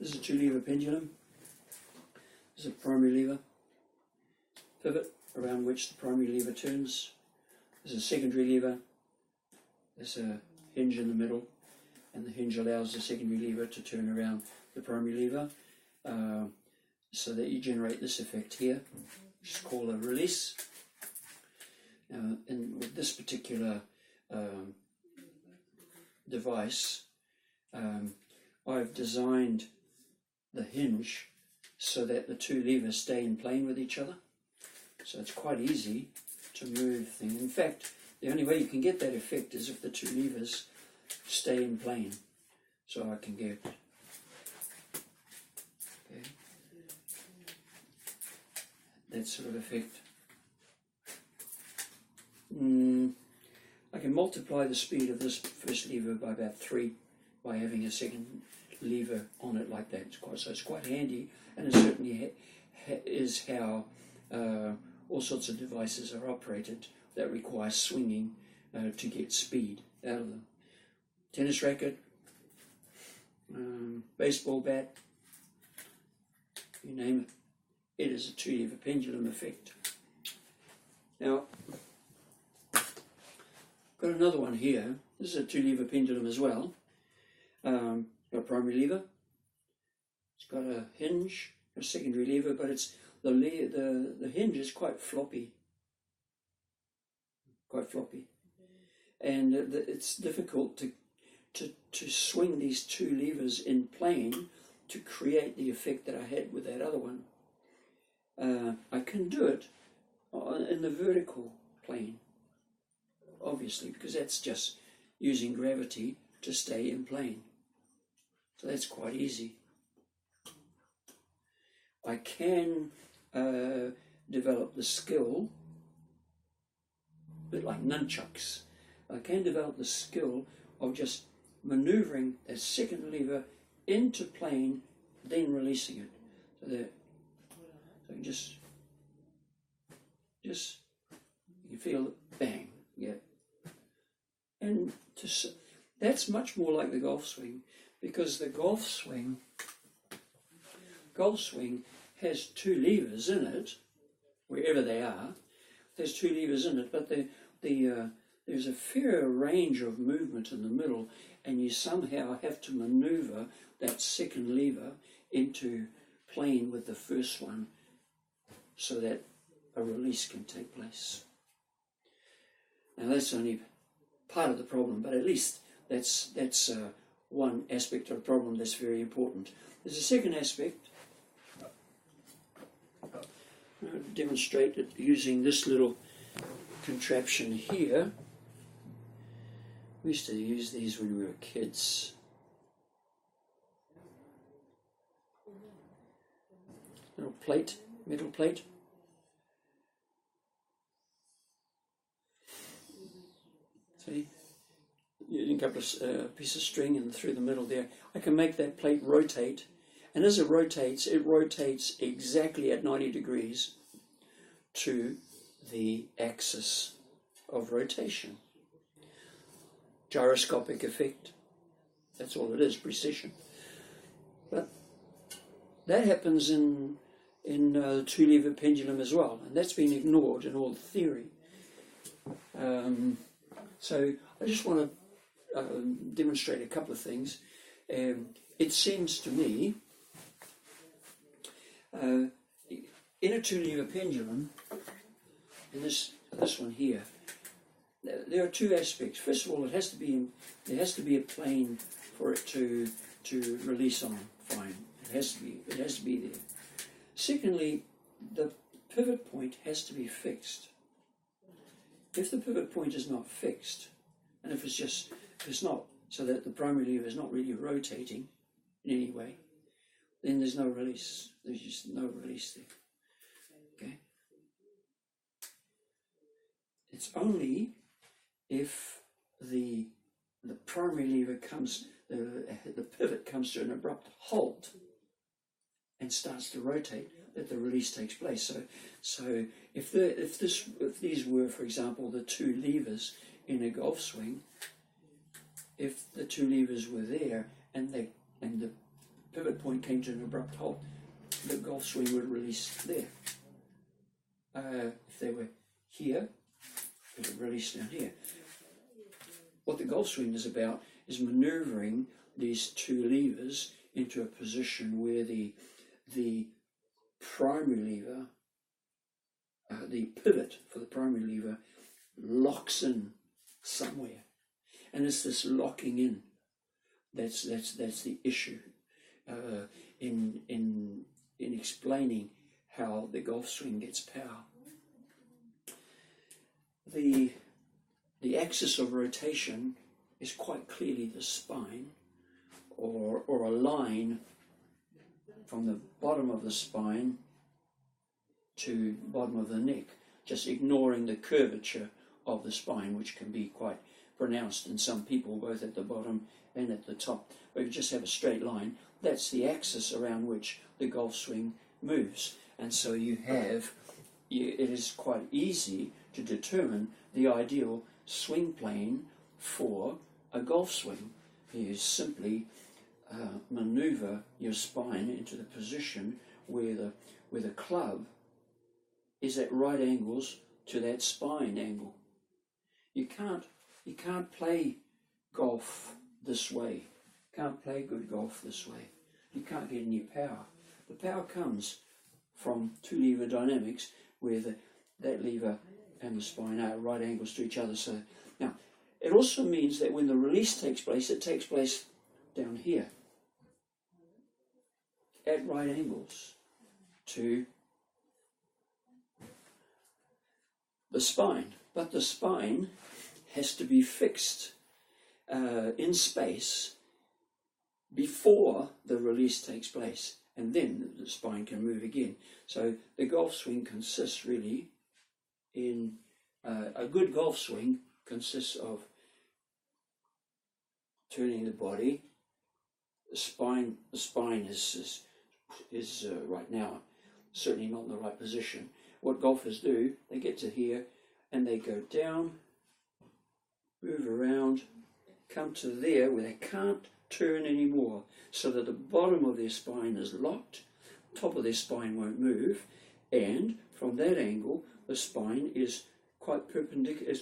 This is a 2-lever pendulum. This is a primary lever, pivot around which the primary lever turns. There's a secondary lever. There's a hinge in the middle, and the hinge allows the secondary lever to turn around the primary lever, so that you generate this effect here, which is called a release. Now, with this particular device, I've designed the hinge so that the 2 levers stay in plane with each other. So it's quite easy to move things. In fact, the only way you can get that effect is if the 2 levers stay in plane. So I can get, okay, that sort of effect. I can multiply the speed of this first lever by about 3 by having a second lever on it like that. So it's quite handy, and it certainly is how all sorts of devices are operated that require swinging to get speed out of them. Tennis racket, baseball bat, you name it. It is a 2-lever pendulum effect. Now, got another one here. This is a 2-lever pendulum as well. Got a primary lever. It's got a hinge, a secondary lever, but it's the hinge is quite floppy. And it's difficult to swing these 2 levers in plane to create the effect that I had with that other one. I can do it in the vertical plane, obviously, because that's just using gravity to stay in plane. So that's quite easy. I can develop the skill, a bit like nunchucks. I can develop the skill of just maneuvering that second lever into plane, then releasing it. So that you just you feel it, bang, yeah. And that's much more like the golf swing, because the golf swing has 2 levers in it, wherever they are. There's 2 levers in it, but there's a fair range of movement in the middle, and you somehow have to maneuver that second lever into plane with the first one so that a release can take place. Now that's only part of the problem, but at least that's one aspect of the problem that's very important. There's a second aspect. I'll demonstrate it using this little contraption here. We used to use these when we were kids. Little plate, metal plate. See, using a couple of piece of string and through the middle there, I can make that plate rotate, and as it rotates exactly at 90 degrees to the axis of rotation. Gyroscopic effect. That's all it is, precision. But that happens in the 2-lever pendulum as well, and that's been ignored in all the theory. So I just want to demonstrate a couple of things. It seems to me, in a 2-lever pendulum, in this one here, there are 2 aspects. First of all, there has to be a plane for it to release on. Fine, it has to be there. Secondly, the pivot point has to be fixed. If the pivot point is not fixed, and if it's not, so that the primary lever is not really rotating in any way, then there's no release. There's just no release there. Okay? It's only if the primary lever comes, the pivot comes to an abrupt halt and starts to rotate, that the release takes place. So if these were, for example, the 2 levers in a golf swing, if the 2 levers were there and the pivot point came to an abrupt halt, the golf swing would release there. If they were here, it would release down here. What the golf swing is about is manoeuvring these two levers into a position where the primary lever, the pivot for the primary lever, locks in somewhere, and it's this locking in that's the issue in explaining how the golf swing gets power. The axis of rotation is quite clearly the spine, or a line from the bottom of the spine to the bottom of the neck, just ignoring the curvature of the spine, which can be quite pronounced in some people, both at the bottom and at the top. But if you just have a straight line, that's the axis around which the golf swing moves. And so it is quite easy to determine the ideal swing plane for a golf swing. You simply maneuver your spine into the position where the club is at right angles to that spine angle. You can't play golf this way. You can't play good golf this way. You can't get any power. The power comes from two lever dynamics, where that lever and the spine are at right angles to each other. So now, it also means that when the release takes place, it takes place down here, at right angles to the spine. But the spine has to be fixed in space before the release takes place, and then the spine can move again. So the golf swing consists really in a good golf swing consists of turning the body. The spine is right now certainly not in the right position. What golfers do, they get to here and they go down, move around, come to there where they can't turn anymore, so that the bottom of their spine is locked, top of their spine won't move, and from that angle the spine is quite perpendicular,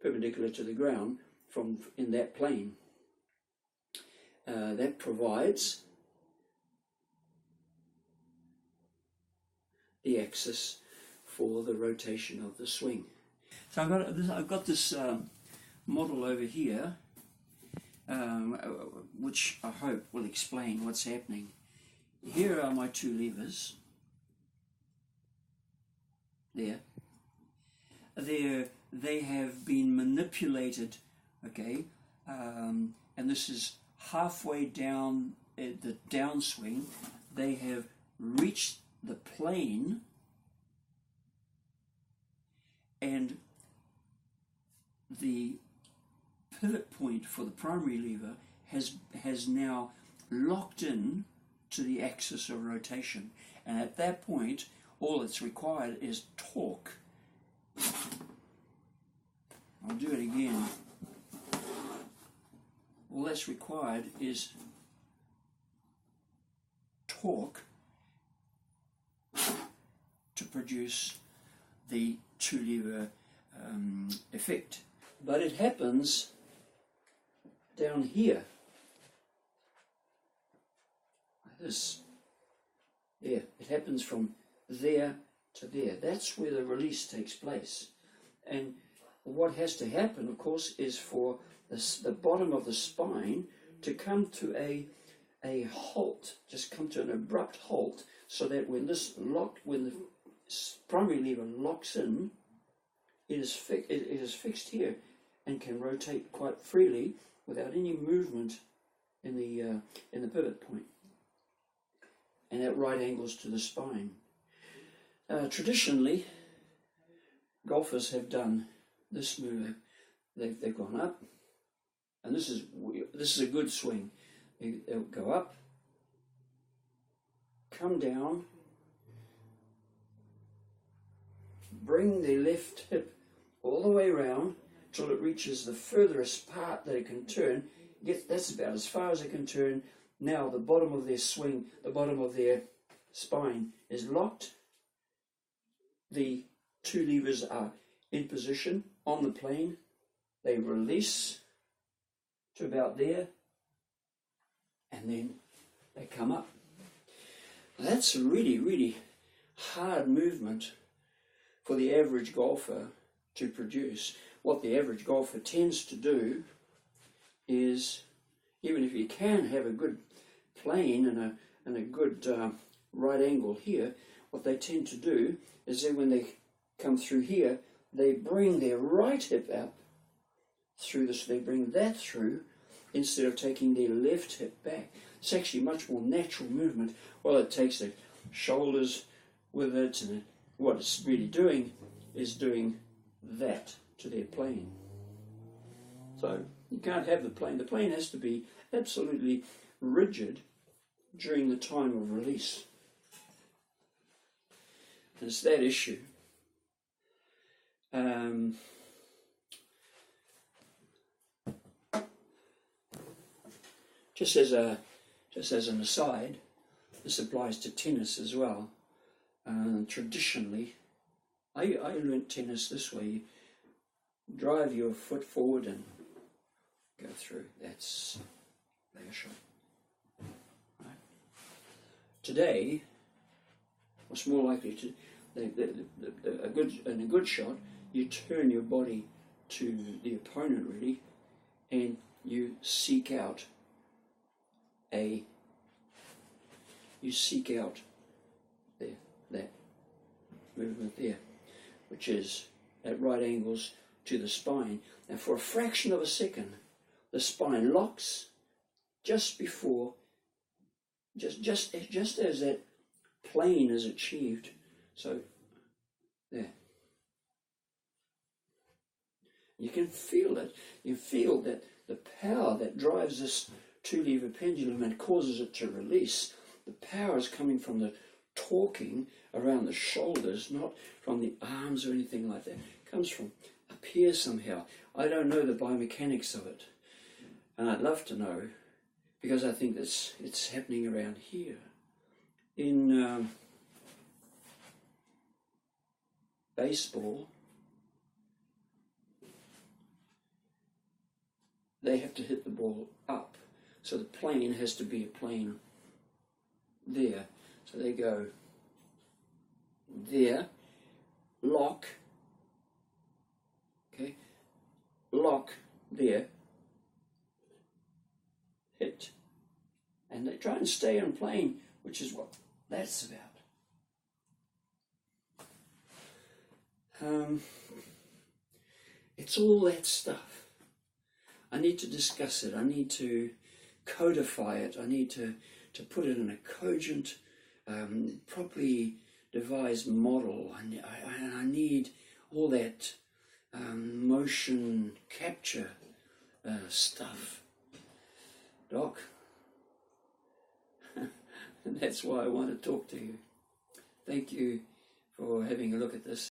perpendicular to the ground in that plane. That provides the axis for the rotation of the swing. So I've got this model over here, which I hope will explain what's happening. Here are my two levers. There. They have been manipulated, okay, and this is halfway down the downswing. They have reached the plane, and the pivot point for the primary lever has now locked in to the axis of rotation, and at that point all that's required is torque. I'll do it again. All that's required is torque to produce the two lever effect. But it happens down here. Like this. There. It happens from there to there. That's where the release takes place. And what has to happen, of course, is for the bottom of the spine to come to a halt, just come to an abrupt halt, so that when the primary lever locks in, it is fixed here and can rotate quite freely without any movement in the pivot point, and at right angles to the spine. Traditionally, golfers have done this move. They've gone up, and this is a good swing. They'll go up, come down, bring their left hip all the way around till it reaches the furthest part that it can turn, that's about as far as it can turn. Now the bottom of their swing, the bottom of their spine is locked. The two levers are in position on the plane. They release to about there, and then they come up. That's a really, really hard movement for the average golfer to produce. What the average golfer tends to do is, even if you can have a good plane and a good right angle here, what they tend to do is that when they come through here, they bring their right hip up through this, they bring that through instead of taking their left hip back. It's actually much more natural movement. Well, it takes the shoulders with it, and what it's really doing is doing that to their plane. So you can't have the plane. The plane has to be absolutely rigid during the time of release. And it's that issue. Just as an aside, this applies to tennis as well. Traditionally, I learnt tennis this way. You drive your foot forward and go through. That's their shot. Right. Today, what's more likely to in a good shot, you turn your body to the opponent really, and you seek out that movement there, which is at right angles to the spine. Now, for a fraction of a second, the spine locks just before, just as that plane is achieved. So there, you can feel it. You feel that the power that drives this two-lever pendulum and causes it to release. The power is coming from the torquing around the shoulders, not from the arms or anything like that. It comes from up here somehow. I don't know the biomechanics of it, and I'd love to know, because I think it's happening around here. In baseball, they have to hit the ball up. So the plane has to be a plane there. So they go there, lock, okay, lock there, hit, and they try and stay on plane, which is what that's about. It's all that stuff. I need to discuss it. I need to codify it. I need to put it in a cogent, properly devised model. I need all that motion capture stuff. Doc, and that's why I want to talk to you. Thank you for having a look at this.